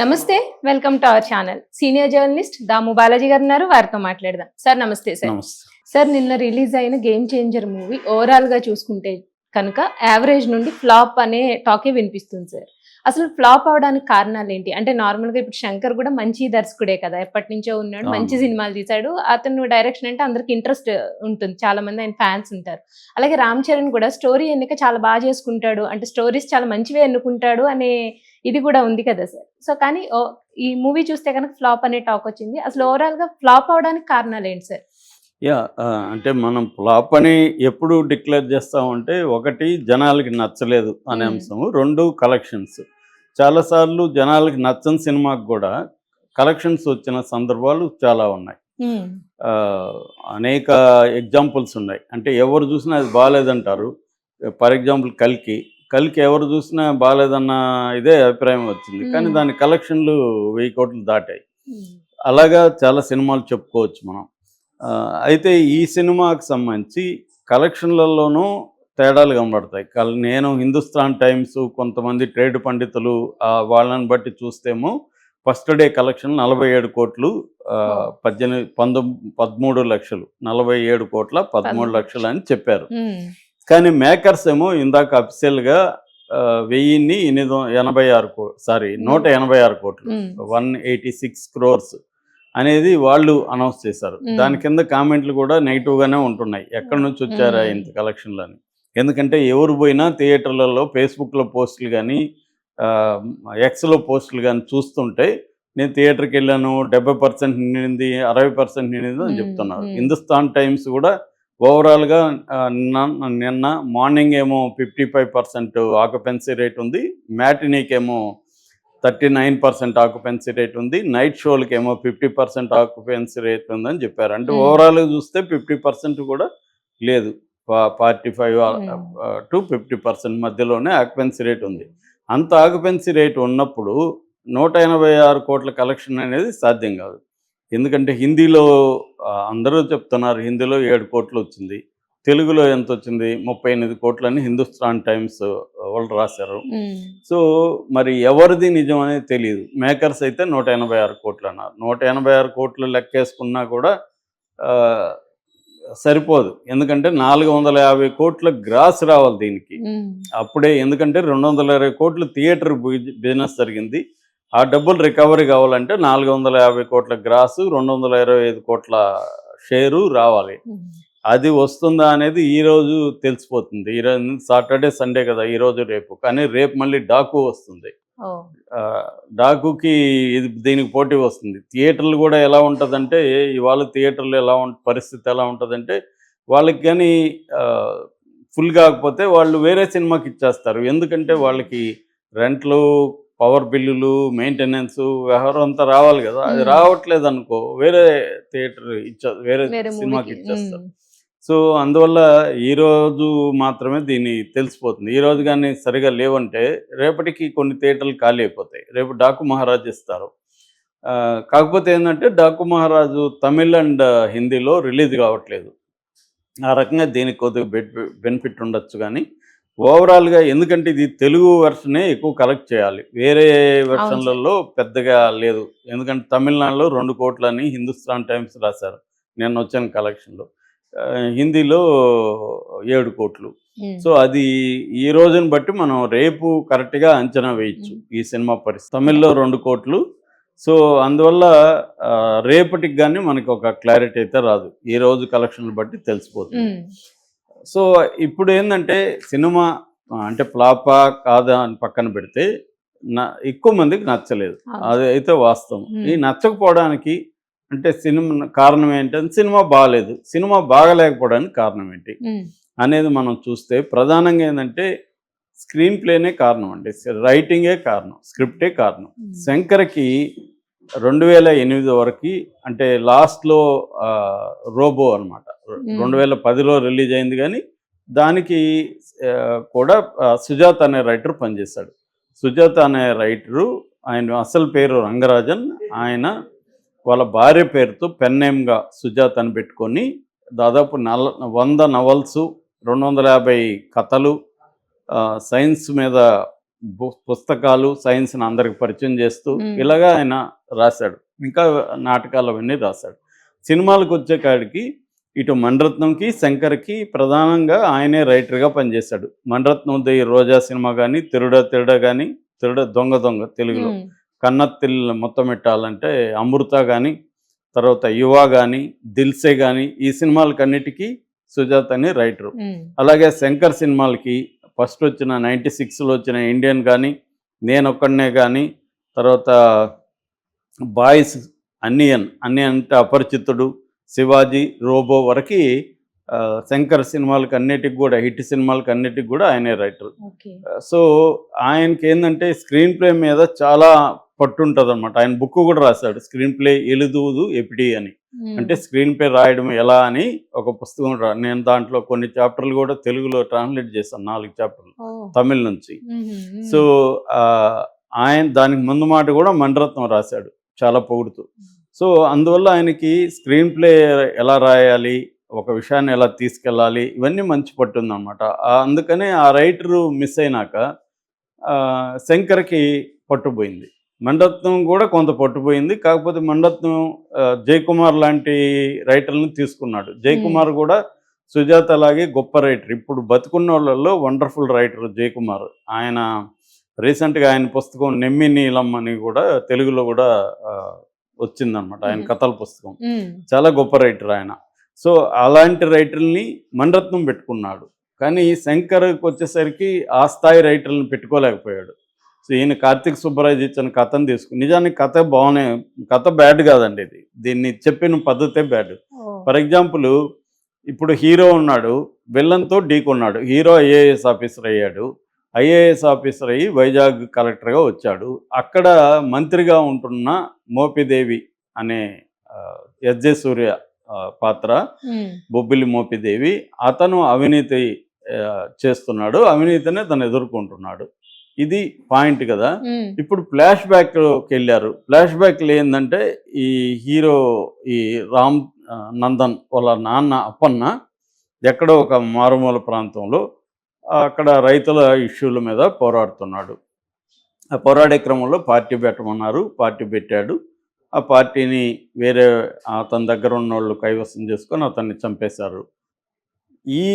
నమస్తే. Welcome to our channel. Senior journalist Damu Balaji గారు ఉన్నారు. వారితో మాట్లాడదాం. సార్ నమస్తే సార్. నమస్తే. సార్ నిన్న రిలీజ్ అయిన గేమ్ చేంజర్ మూవీ ఓవరాల్ గా చూసుకుంటే కనుక యావరేజ్ నుండి ఫ్లాప్ అనే టాకే వినిపిస్తుంది సార్. అసలు ఫ్లాప్ అవడానికి కారణాలు ఏంటి? అంటే నార్మల్ గా ఇప్పుడు శంకర్ కూడా మంచి దర్శకుడే కదా, ఎప్పటి నుంచో ఉన్నాడు, మంచి సినిమాలు తీశాడు. అతను డైరెక్షన్ అంటే అందరికి ఇంట్రెస్ట్ ఉంటుంది, చాలా మంది ఆయన ఫ్యాన్స్ ఉంటారు. అలాగే రామ్ చరణ్ కూడా స్టోరీ ఎన్నిక చాలా బాగా చేసుకుంటాడు, అంటే స్టోరీస్ చాలా మంచివే ఎన్నుకుంటాడు అనే ఇది కూడా ఉంది కదా సార్. సో కానీ ఈ మూవీ చూస్తే కనుక ఫ్లాప్ అనే టాక్ వచ్చింది. అసలు ఓవరాల్ గా ఫ్లాప్ అవడానికి కారణాలు ఏంటి సార్? అంటే మనం ఫ్లాప్ అని ఎప్పుడు డిక్లేర్ చేస్తామంటే, ఒకటి జనాలకి నచ్చలేదు అనే అంశము, రెండు కలెక్షన్స్. చాలాసార్లు జనాలకి నచ్చని సినిమాకి కూడా కలెక్షన్స్ వచ్చిన సందర్భాలు చాలా ఉన్నాయి. అనేక ఎగ్జాంపుల్స్ ఉన్నాయి. అంటే ఎవరు చూసినా అది బాగాలేదంటారు. ఫర్ ఎగ్జాంపుల్ కల్కి ఎవరు చూసినా బాగాలేదన్న ఇదే అభిప్రాయం వచ్చింది, కానీ దాని కలెక్షన్లు 1000 కోట్లు దాటాయి. అలాగా చాలా సినిమాలు చెప్పుకోవచ్చు మనం. అయితే ఈ సినిమాకి సంబంధించి కలెక్షన్లలోనూ తేడాలు కనబడతాయి. నేను హిందుస్థాన్ టైమ్స్, కొంతమంది ట్రేడ్ పండితులు వాళ్ళని బట్టి చూస్తేమో ఫస్ట్ డే కలెక్షన్ 47 కోట్లు, 13 లక్షలు, 47 కోట్ల 13 లక్షలు అని చెప్పారు. కానీ మేకర్స్ ఏమో ఇందాక అఫీషియల్గా 186 కోట్లు, 186 క్రోర్స్ అనేది వాళ్ళు అనౌన్స్ చేశారు. దాని కింద కామెంట్లు కూడా నెగిటివ్గానే ఉంటున్నాయి, ఎక్కడి నుంచి వచ్చారా ఇంత కలెక్షన్లు అని. ఎందుకంటే ఎవరు పోయినా థియేటర్లలో ఫేస్బుక్లో పోస్టులు కానీ ఎక్స్లో పోస్టులు కానీ చూస్తుంటే, నేను థియేటర్కి వెళ్ళాను, 70% నిండింది, 60% నిండింది అని చెప్తున్నారు. హిందుస్థాన్ టైమ్స్ కూడా ఓవరాల్గా నిన్న మార్నింగ్ ఏమో 55% ఆక్యుపెన్సీ రేట్ ఉంది, మ్యాటినీకేమో 39% ఆక్యుపెన్సీ రేట్ ఉంది, నైట్ షోలకేమో 50% ఆక్యుపెన్సీ రేట్ ఉందని చెప్పారు. అంటే ఓవరాల్గా చూస్తే 50% కూడా లేదు, 45 to 50% మధ్యలోనే ఆక్యుపెన్సీ రేట్ ఉంది. అంత ఆక్యుపెన్సీ రేట్ ఉన్నప్పుడు 186 కోట్ల కలెక్షన్ అనేది సాధ్యం కాదు. ఎందుకంటే హిందీలో అందరూ చెప్తున్నారు, హిందీలో 7 కోట్లు వచ్చింది, తెలుగులో ఎంత వచ్చింది, 38 కోట్లని హిందుస్థాన్ టైమ్స్ వాళ్ళు రాశారు. సో మరి ఎవరిది నిజం అనేది తెలియదు. మేకర్స్ అయితే 186 కోట్లు అన్నారు. 186 కోట్లు లెక్కేసుకున్నా కూడా సరిపోదు. ఎందుకంటే 450 కోట్ల గ్రాస్ రావాలి దీనికి అప్పుడే. ఎందుకంటే 220 కోట్లు థియేటర్ బిజినెస్ జరిగింది. ఆ డబ్బులు రికవరీ కావాలంటే 450 కోట్ల గ్రాసు, 225 కోట్ల షేరు రావాలి. అది వస్తుందా అనేది ఈరోజు తెలిసిపోతుంది. ఈరోజు సాటర్డే సండే కదా, ఈరోజు రేపు. కానీ రేపు మళ్ళీ డాకు వస్తుంది. డాకుకి దీనికి పోటీ వస్తుంది. థియేటర్లు కూడా ఎలా ఉంటుందంటే, ఇవాళ థియేటర్లు పరిస్థితి ఎలా ఉంటుందంటే, వాళ్ళకి కానీ ఫుల్ కాకపోతే వాళ్ళు వేరే సినిమాకి ఇచ్చేస్తారు. ఎందుకంటే వాళ్ళకి రెంట్లు, పవర్ బిల్లులు, మెయింటెనెన్స్ వ్యవహారం అంతా రావాలి కదా. అది రావట్లేదు అనుకో, వేరే థియేటర్ వేరే సినిమాకి ఇచ్చేస్తారు. సో అందువల్ల ఈరోజు మాత్రమే దీన్ని తెలిసిపోతుంది. ఈరోజు కానీ సరిగా లేవంటే రేపటికి కొన్ని థియేటర్లు ఖాళీ అయిపోతాయి. రేపు డాకు మహారాజ్ ఇస్తారు. కాకపోతే ఏంటంటే డాకు మహారాజు తమిళ్ అండ్ హిందీలో రిలీజ్ కావట్లేదు. ఆ రకంగా దీనికి కొద్దిగా బెనిఫిట్ ఉండొచ్చు. కానీ ఓవరాల్గా ఎందుకంటే ఇది తెలుగు వెర్షనే ఎక్కువ కలెక్ట్ చేయాలి, వేరే వెర్షన్లలో పెద్దగా లేదు. ఎందుకంటే తమిళనాడులో 2 కోట్లని హిందుస్థాన్ టైమ్స్ రాశారు నేను వచ్చిన కలెక్షన్లో, హిందీలో 7 కోట్లు. సో అది ఈ రోజుని బట్టి మనం రేపు కరెక్ట్గా అంచనా వేయచ్చు ఈ సినిమా పరిస్థితి. తమిళ్లో 2 కోట్లు. సో అందువల్ల రేపటికి కానీ మనకి ఒక క్లారిటీ అయితే రాదు, ఈ రోజు కలెక్షన్లు బట్టి తెలిసిపోతుంది. సో ఇప్పుడు ఏంటంటే సినిమా అంటే ఫ్లాపా కాదా అని పక్కన పెడితే, ఎక్కువ మందికి నచ్చలేదు, అది అయితే వాస్తవం. ఈ నచ్చకపోవడానికి అంటే సినిమా కారణం ఏంటంటే, సినిమా బాగాలేదు. సినిమా బాగలేకపోవడానికి కారణం ఏంటి అనేది మనం చూస్తే, ప్రధానంగా ఏంటంటే స్క్రీన్ ప్లేనే కారణం అండి, రైటింగే కారణం, స్క్రిప్టే కారణం. శంకర్కి 2008 వరకు, అంటే లాస్ట్లో రోబో అనమాట, 2010లో రిలీజ్ అయింది. కానీ దానికి కూడా సుజాత అనే రైటర్ పనిచేశాడు. సుజాత అనే రైటరు, ఆయన అసలు పేరు రంగరాజన్, ఆయన వాళ్ళ భార్య పేరుతో పెన్ నేమ్గా సుజాత అని పెట్టుకొని దాదాపు 100 నవల్సు, 250 కథలు, సైన్స్ మీద పుస్తకాలు సైన్స్ని అందరికి పరిచయం చేస్తూ ఇలాగా ఆయన రాశాడు. ఇంకా నాటకాలు అవన్నీ రాశాడు. సినిమాలకు వచ్చే కాడికి ఇటు మణిరత్నంకి శంకర్కి ప్రధానంగా ఆయనే రైటర్గా పనిచేశాడు. మణిరత్నంది రోజా సినిమా కానీ, తిరుడ కానీ, దొంగ తెలుగులో, కన్నత్తిల్ మొత్తం పెట్టాలంటే అమృత కానీ, తర్వాత యువ కానీ, దిల్సే కానీ, ఈ సినిమాలకన్నిటికీ సుజాత అని రైటరు. అలాగే శంకర్ సినిమాలకి ఫస్ట్ వచ్చిన 96లో వచ్చిన ఇండియన్ కానీ, నేనొక్కడనే కానీ, తర్వాత బాయ్స్, అన్ని అంటే అపరిచితుడు, శివాజీ, రోబో వరకు శంకర్ సినిమాలకి అన్నిటికి కూడా, హిట్ సినిమాలకి అన్నిటికి కూడా ఆయనే రైటర్. సో ఆయనకి ఏంటంటే స్క్రీన్ ప్లే మీద చాలా పట్టుంటుంది అనమాట. ఆయన బుక్ కూడా రాశాడు, స్క్రీన్ ప్లే ఎలుదువుదు ఎపిడి అని. అంటే స్క్రీన్ ప్లే రాయడం ఎలా అని ఒక పుస్తకం నేను దాంట్లో కొన్ని చాప్టర్లు కూడా తెలుగులో ట్రాన్స్లేట్ చేశాను, 4 చాప్టర్లు తమిళ నుంచి. సో ఆయన దానికి ముందు మాట కూడా మణిరత్నం రాశాడు చాలా పొగుడుతూ. సో అందువల్ల ఆయనకి స్క్రీన్ ప్లే ఎలా రాయాలి, ఒక విషయాన్ని ఎలా తీసుకెళ్ళాలి, ఇవన్నీ మంచి పట్టుందన్నమాట. అందుకనే ఆ రైటరు మిస్ అయినాక శంకర్కి పట్టుపోయింది. మణిరత్నం కూడా కొంత పట్టుపోయింది. కాకపోతే మణిరత్నం జయకుమార్ లాంటి రైటర్లను తీసుకున్నాడు. జయకుమార్ కూడా సుజాత అలాగే గొప్ప రైటర్, ఇప్పుడు బతుకున్న వాళ్ళల్లో వండర్ఫుల్ రైటర్ జయకుమార్. ఆయన రీసెంట్గా ఆయన పుస్తకం నెమ్మి నీలం అని కూడా తెలుగులో కూడా వచ్చిందనమాట, ఆయన కథల పుస్తకం. చాలా గొప్ప రైటర్ ఆయన. సో అలాంటి రైటర్ని మణిరత్నం పెట్టుకున్నాడు. కానీ శంకర్కి వచ్చేసరికి ఆ స్థాయి రైటర్లను పెట్టుకోలేకపోయాడు. సో ఈయన కార్తీక్ సుబ్బరాజ్ ఇచ్చిన కథను తీసుకుని, నిజానికి కథ బాగానే, కథ బ్యాడ్ కాదండి, ఇది దీన్ని చెప్పిన పద్ధతే బ్యాడ్. ఫర్ ఎగ్జాంపుల్, ఇప్పుడు హీరో ఉన్నాడు, విలన్తో ఢీకొన్నాడు. హీరో ఐఏఎస్ ఆఫీసర్ అయ్యాడు. ఐఏఎస్ ఆఫీసర్ అయ్యి వైజాగ్ కలెక్టర్గా వచ్చాడు. అక్కడ మంత్రిగా ఉంటున్న మోపిదేవి అనే ఎస్జే సూర్య పాత్ర, బొబ్బిలి మోపిదేవి, అతను అవినీతి చేస్తున్నాడు, అవినీతినే తను ఎదుర్కొంటున్నాడు. ఇది పాయింట్ కదా. ఇప్పుడు ఫ్లాష్ బ్యాక్కి వెళ్ళారు. ఫ్లాష్ బ్యాక్లో ఏంటంటే ఈ హీరో ఈ రామ్ నందన్ వాళ్ళ నాన్న అప్పన్న ఎక్కడో ఒక మారుమూల ప్రాంతంలో అక్కడ రైతుల ఇష్యూల మీద పోరాడుతున్నాడు. ఆ పోరాడే క్రమంలో పార్టీ పెట్టమన్నారు, పార్టీ పెట్టాడు. ఆ పార్టీని వేరే అతని దగ్గర ఉన్న వాళ్ళు కైవసం చేసుకొని అతన్ని చంపేశారు. ఈ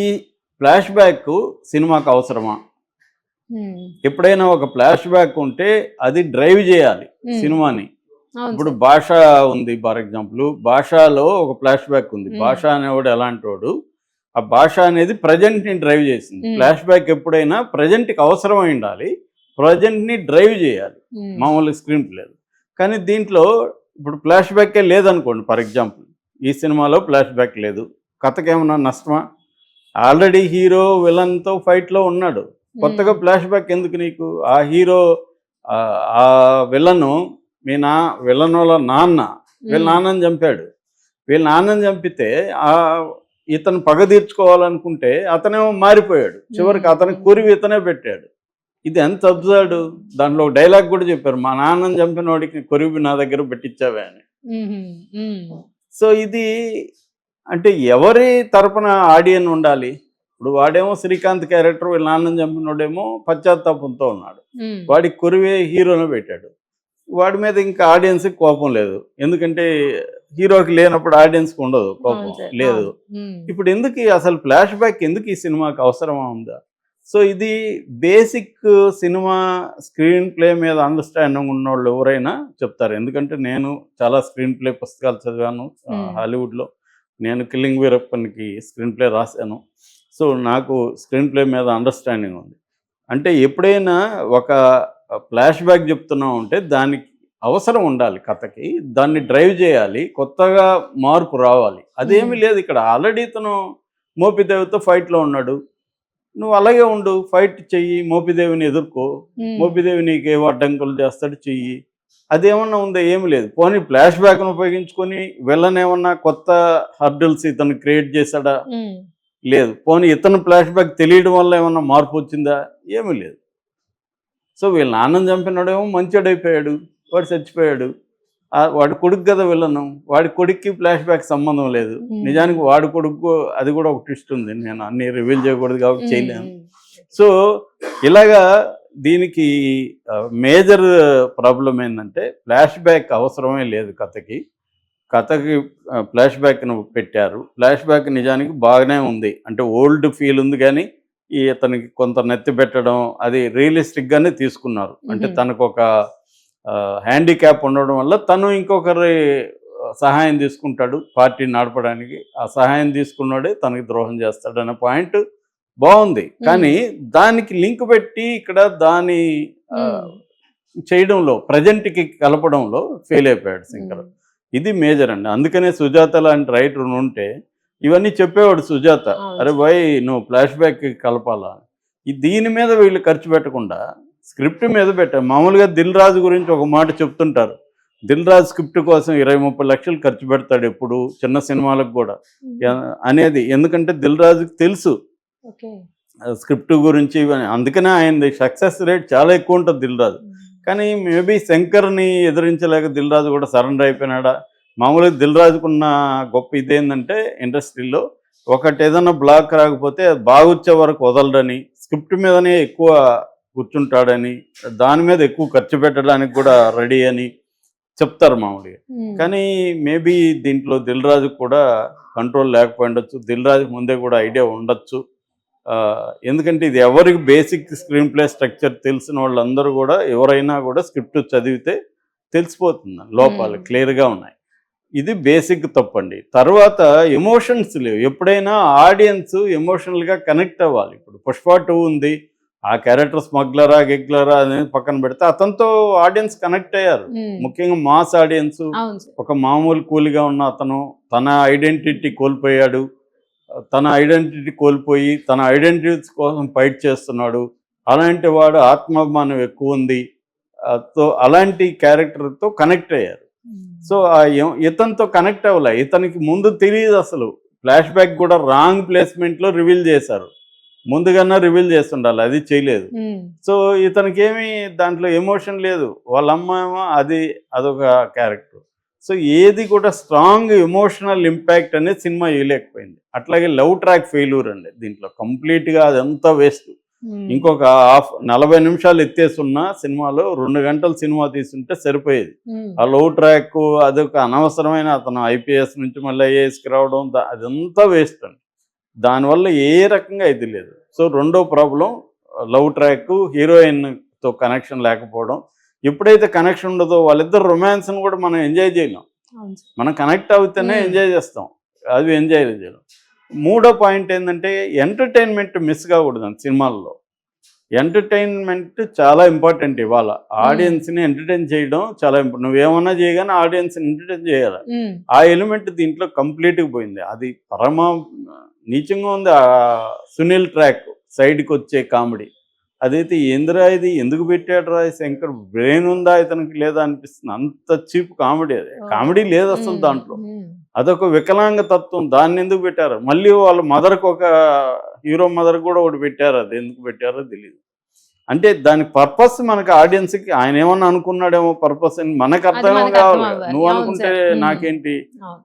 ఫ్లాష్ బ్యాక్ సినిమాకు అవసరమా? ఎప్పుడైనా ఒక ఫ్లాష్ బ్యాక్ ఉంటే అది డ్రైవ్ చేయాలి సినిమాని. ఇప్పుడు భాష ఉంది, ఫర్ ఎగ్జాంపుల్ భాషలో ఒక ఫ్లాష్ బ్యాక్ ఉంది. భాష అనేవాడు ఎలాంటి వాడు, ఆ భాష అనేది ప్రజెంట్ని డ్రైవ్ చేసింది. ఫ్లాష్ బ్యాక్ ఎప్పుడైనా ప్రజెంట్కి అవసరమై ఉండాలి, ప్రజెంట్ని డ్రైవ్ చేయాలి, మామూలు స్క్రీన్ ప్లే. కానీ దీంట్లో ఇప్పుడు ఫ్లాష్ బ్యాకే లేదనుకోండి, ఫర్ ఎగ్జాంపుల్ ఈ సినిమాలో ఫ్లాష్ బ్యాక్ లేదు, కథకేమన్నా నష్టమా? ఆల్రెడీ హీరో విలన్తో ఫైట్లో ఉన్నాడు, కొత్తగా ఫ్లాష్ బ్యాక్ ఎందుకు నీకు? ఆ హీరో ఆ విలను విలన్ వాళ్ళ నాన్న వీళ్ళ నాన్నని చంపాడు. వీళ్ళ నాన్నని చంపితే ఇతను పగ తీర్చుకోవాలనుకుంటే అతనేమో మారిపోయాడు, చివరికి అతని కురివి ఇతనే పెట్టాడు. ఇది ఎంత అబ్జర్డ్. దాంట్లో డైలాగ్ కూడా చెప్పారు, మా నాన్నని చంపిన వాడికి కురివి నా దగ్గర పెట్టించావే అని. సో ఇది అంటే ఎవరి తరపున ఆడియన్ ఉండాలి? ఇప్పుడు వాడేమో శ్రీకాంత్ క్యారెక్టర్, వీళ్ళ నాన్నని చంపినోడేమో పశ్చాత్తాపంతో ఉన్నాడు, వాడికి కురివే హీరోను పెట్టాడు. వాడి మీద ఇంకా ఆడియన్స్కి కోపం లేదు, ఎందుకంటే హీరోకి లేనప్పుడు ఆడియన్స్కి ఉండదు కోపం, లేదు. ఇప్పుడు ఎందుకు అసలు ఫ్లాష్ బ్యాక్ ఎందుకు ఈ సినిమాకి అవసరమా ఉందా? సో ఇది బేసిక్ సినిమా స్క్రీన్ ప్లే మీద అండర్స్టాండింగ్ ఉన్నవాళ్ళు ఎవరైనా చెప్తారు. ఎందుకంటే నేను చాలా స్క్రీన్ ప్లే పుస్తకాలు చదివాను హాలీవుడ్లో. నేను కిల్లింగ్ వీరప్పన్కి స్క్రీన్ ప్లే రాశాను. సో నాకు స్క్రీన్ ప్లే మీద అండర్స్టాండింగ్ ఉంది. అంటే ఎప్పుడైనా ఒక ఫ్లాష్ బ్యాక్ చెప్తున్నాం అంటే దానికి అవసరం ఉండాలి, కథకి దాన్ని డ్రైవ్ చేయాలి, కొత్తగా మార్పు రావాలి. అదేమీ లేదు ఇక్కడ. ఆల్రెడీ తను మోపిదేవితో ఫైట్లో ఉన్నాడు, నువ్వు అలాగే ఉండు, ఫైట్ చెయ్యి, మోపిదేవిని ఎదుర్కో, మోపిదేవి నీకు ఏవో అడ్డంకులు చేస్తాడు, చెయ్యి. అదేమన్నా ఉందా? ఏమి లేదు. పోనీ ఫ్లాష్ బ్యాక్ను ఉపయోగించుకొని విలన్ ఏమన్నా కొత్త హర్డల్స్ ఇతను క్రియేట్ చేశాడా? లేదు. పోనీ ఇతను ఫ్లాష్ బ్యాక్ తెలియడం వల్ల ఏమన్నా మార్పు వచ్చిందా? ఏమీ లేదు. సో వీళ్ళ నాన్నని చంపినాడేమో మంచోడైపోయాడు, వాడు చచ్చిపోయాడు. వాడి కొడుకు కదా విలను, వాడి కొడుక్కి ఫ్లాష్ బ్యాక్ సంబంధం లేదు. నిజానికి వాడి కొడుకు అది కూడా ఒక ట్విస్ట్ ఉంది, నేను అన్ని రివీల్ చేయకూడదు కాబట్టి చేయలేను. సో ఇలాగా దీనికి మేజర్ ప్రాబ్లం ఏంటంటే ఫ్లాష్ బ్యాక్ అవసరమే లేదు కథకి ఫ్లాష్ బ్యాక్ను పెట్టారు. ఫ్లాష్ బ్యాక్ నిజానికి బాగానే ఉంది, అంటే ఓల్డ్ ఫీల్ ఉంది, కానీ ఇతనికి కొంత నెత్తి పెట్టడం అది రియలిస్టిక్గానే తీసుకున్నారు. అంటే తనకు ఒక హ్యాండిక్యాప్ ఉండడం వల్ల తను ఇంకొకరి సహాయం తీసుకుంటాడు పార్టీని నడపడానికి. ఆ సహాయం తీసుకున్నాడే తనకి ద్రోహం చేస్తాడు అనే పాయింట్ బాగుంది, కానీ దానికి లింక్ పెట్టి ఇక్కడ దాని చేయడంలో ప్రజెంట్కి కలపడంలో ఫెయిల్ అయిపోయాడు శంకర్. ఇది మేజర్ అండి. అందుకనే సుజాత లాంటి రైటర్ ఉంటే ఇవన్నీ చెప్పేవాడు సుజాత, అరే బాయ్ నువ్వు ఫ్లాష్ బ్యాక్ కలపాలా. దీని మీద వీళ్ళు ఖర్చు పెట్టకుండా స్క్రిప్ట్ మీద పెట్టారు. మామూలుగా దిల్ రాజు గురించి ఒక మాట చెప్తుంటారు, దిల్ రాజు స్క్రిప్ట్ కోసం 20-30 లక్షలు ఖర్చు పెడతాడు ఎప్పుడు చిన్న సినిమాలకు కూడా అనేది. ఎందుకంటే దిల్ రాజుకి తెలుసు స్క్రిప్ట్ గురించి, అందుకనే ఆయన సక్సెస్ రేట్ చాలా ఎక్కువ ఉంటుంది దిల్ రాజు. కానీ మేబీ శంకర్ని ఎదిరించలేక దిల్ రాజు కూడా సరెండర్ అయిపోయినాడా. మామూలుగా దిల్ రాజుకున్న గొప్ప ఇదేంటంటే ఇండస్ట్రీలో ఒకటి ఏదైనా బ్లాక్ రాకపోతే బాగొచ్చే వరకు వదలడని, స్క్రిప్ట్ మీదనే ఎక్కువ కూర్చుంటాడని, దాని మీద ఎక్కువ ఖర్చు పెట్టడానికి కూడా రెడీ అని చెప్తారు మామూలుగా. కానీ మేబీ దీంట్లో దిల్ రాజుకు కూడా కంట్రోల్ లేకపోయి ఉండొచ్చు, దిల్ రాజుకు ముందే కూడా ఐడియా ఉండొచ్చు. ఎందుకంటే ఇది ఎవరికి బేసిక్ స్క్రీన్ ప్లే స్ట్రక్చర్ తెలిసిన వాళ్ళందరూ కూడా ఎవరైనా కూడా స్క్రిప్ట్ చదివితే తెలిసిపోతుంది, లోపాలు క్లియర్గా ఉన్నాయి. ఇది బేసిక్ తప్పండి. తర్వాత ఎమోషన్స్ లేవు. ఎప్పుడైనా ఆడియన్స్ ఎమోషనల్గా కనెక్ట్ అవ్వాలి. ఇప్పుడు పుష్ప 2 ఉంది, ఆ క్యారెక్టర్ స్మగ్లరా గిగ్లరా అనేది పక్కన పెడితే అతనితో ఆడియన్స్ కనెక్ట్ అయ్యారు. ముఖ్యంగా మాస్ ఆడియన్స్. ఒక మామూలు కూలిగా ఉన్న అతను తన ఐడెంటిటీ కోల్పోయాడు, తన ఐడెంటిటీ కోల్పోయి తన ఐడెంటిటీ కోసం ఫైట్ చేస్తున్నాడు. అలాంటి వాడు ఆత్మాభిమానం ఎక్కువ ఉంది, అలాంటి క్యారెక్టర్తో కనెక్ట్ అయ్యారు. సో ఇతనితో కనెక్ట్ అవ్వలే. ఇతనికి ముందు తెలియదు అసలు. ఫ్లాష్ బ్యాక్ కూడా రాంగ్ ప్లేస్మెంట్లో రివీల్ చేశారు. ముందుగానే రివీల్ చేస్తుండాలి, అది చేయలేదు. సో ఇతనికి ఏమి దాంట్లో ఎమోషన్ లేదు. వాళ్ళ అమ్మ ఏమో అదొక క్యారెక్టర్. సో ఏది కూడా స్ట్రాంగ్ ఎమోషనల్ ఇంపాక్ట్ అనేది సినిమా ఇవ్వలేకపోయింది. అట్లాగే లవ్ ట్రాక్ ఫెయిల్యూర్ అండి దీంట్లో కంప్లీట్గా. అదంతా వేస్ట్. ఇంకొక 40 నిమిషాలు ఎత్తేసున్న సినిమాలో 2 గంటల సినిమా తీసుంటే సరిపోయేది. ఆ లవ్ ట్రాక్ అదొక అనవసరమైన, అతను ఐపీఎస్ నుంచి మళ్ళీ ఐఏఎస్కి రావడం, అదంతా వేస్ట్ అండి. దానివల్ల ఏ రకంగా ఇది లేదు. సో రెండో ప్రాబ్లం లవ్ ట్రాక్, హీరోయిన్తో కనెక్షన్ లేకపోవడం. ఎప్పుడైతే కనెక్షన్ ఉండదో వాళ్ళిద్దరు రొమాన్స్ని కూడా మనం ఎంజాయ్ చేయలేం. మనం కనెక్ట్ అవుతేనే ఎంజాయ్ చేస్తాం, అది ఎంజాయ్ చేయలేం. మూడో పాయింట్ ఏంటంటే ఎంటర్టైన్మెంట్ మిస్ కాకూడదండి సినిమాల్లో. ఎంటర్టైన్మెంట్ చాలా ఇంపార్టెంట్. ఇవాళ ఆడియన్స్ని ఎంటర్టైన్ చేయడం చాలా ఇంపార్టెంట్. నువ్వేమన్నా చేయగానే ఆడియన్స్ని ఎంటర్టైన్ చేయాలి. ఆ ఎలిమెంట్ దీంట్లో కంప్లీట్గా పోయింది. అది పరమ నీచంగా ఉంది. ఆ సునీల్ ట్రాక్ సైడ్కి వచ్చే కామెడీ అదైతే ఏందిరా ఇది, ఎందుకు పెట్టాడు రా శంకర్, బ్రెయిన్ ఉందా ఇతనికి లేదా అనిపిస్తుంది. అంత చీప్ కామెడీ. అది కామెడీ లేదు అసలు దాంట్లో. అదొక వికలాంగ తత్వం, దాన్ని ఎందుకు పెట్టారు. మళ్ళీ వాళ్ళ మదర్కి ఒక హీరో మదర్ కూడా ఒకటి పెట్టారు, అది ఎందుకు పెట్టారో తెలియదు. అంటే దాని పర్పస్ మనకు ఆడియన్స్కి ఆయన ఏమన్నా అనుకున్నాడేమో పర్పస్ అని మనకు అర్థం కావాలి. నువ్వు అనుకుంటే నాకేంటి,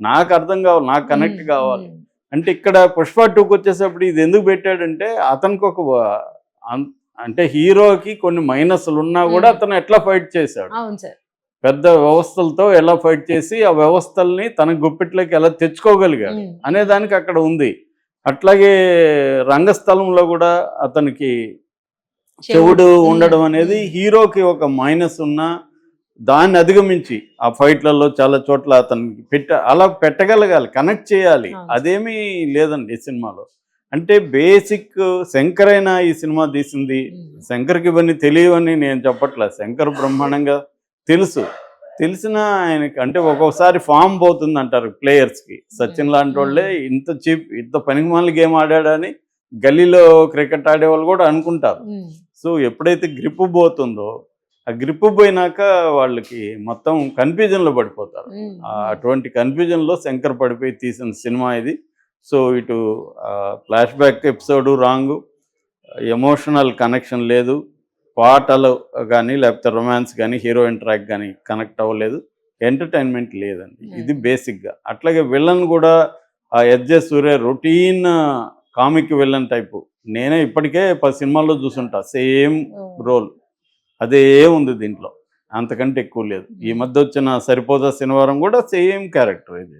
నాకు అర్థం కావాలి, నాకు కనెక్ట్ కావాలి. అంటే ఇక్కడ పుష్ప 2కి వచ్చేసప్పుడు ఇది ఎందుకు పెట్టాడంటే అతనికి ఒక అంటే హీరోకి కొన్ని మైనస్లు ఉన్నా కూడా అతను ఎట్లా ఫైట్ చేశాడు, పెద్ద వ్యవస్థలతో ఎలా ఫైట్ చేసి ఆ వ్యవస్థల్ని తన గుప్పిట్లోకి ఎలా తెచ్చుకోగలిగాడు అనే దానికి అక్కడ ఉంది. అట్లాగే రంగస్థలంలో కూడా అతనికి చెవుడు ఉండడం అనేది హీరోకి ఒక మైనస్ ఉన్నా దాన్ని అధిగమించి ఆ ఫైట్లలో చాలా చోట్ల అతనికి అలా పెట్టగలగాలి, కనెక్ట్ చేయాలి. అదేమీ లేదండి ఈ సినిమాలో. అంటే బేసిక్ శంకర్ అయినా ఈ సినిమా తీసింది. శంకర్కి ఇవన్నీ తెలియవని నేను చెప్పట్లేదు, శంకర్ బ్రహ్మాండంగా తెలిసిన ఆయనకి. అంటే ఒక్కొక్కసారి ఫామ్ పోతుంది అంటారు ప్లేయర్స్కి. సచిన్ లాంటి వాళ్ళే ఇంత చీప్, ఇంత పనికిమాలిన గేమ్ ఆడాడని గల్లీలో క్రికెట్ ఆడేవాళ్ళు కూడా అనుకుంటారు. సో ఎప్పుడైతే గ్రిప్ పోతుందో, ఆ గ్రిప్ పోయినాక వాళ్ళకి మొత్తం కన్ఫ్యూజన్లో పడిపోతారు. అటువంటి కన్ఫ్యూజన్లో శంకర్ పడిపోయి తీసిన సినిమా ఇది. సో ఇటు flash back episode wrong, emotional connection లేదు, పాటలు కానీ లేకపోతే రొమాన్స్ కానీ హీరోయిన్ ట్రాక్ కానీ కనెక్ట్ అవ్వలేదు, ఎంటర్టైన్మెంట్ లేదండి. ఇది బేసిక్గా. అట్లాగే విలన్ కూడా ఆ ఎస్జే సూర్య రొటీన్ కామిక్ విలన్ టైపు నేనే ఇప్పటికే 10 సినిమాల్లో చూసుంటా సేమ్ రోల్. అదే ఉంది దీంట్లో, అంతకంటే ఎక్కువ లేదు. ఈ మధ్య వచ్చిన సరిపోదా శనివారం కూడా సేమ్ క్యారెక్టర్ ఇది.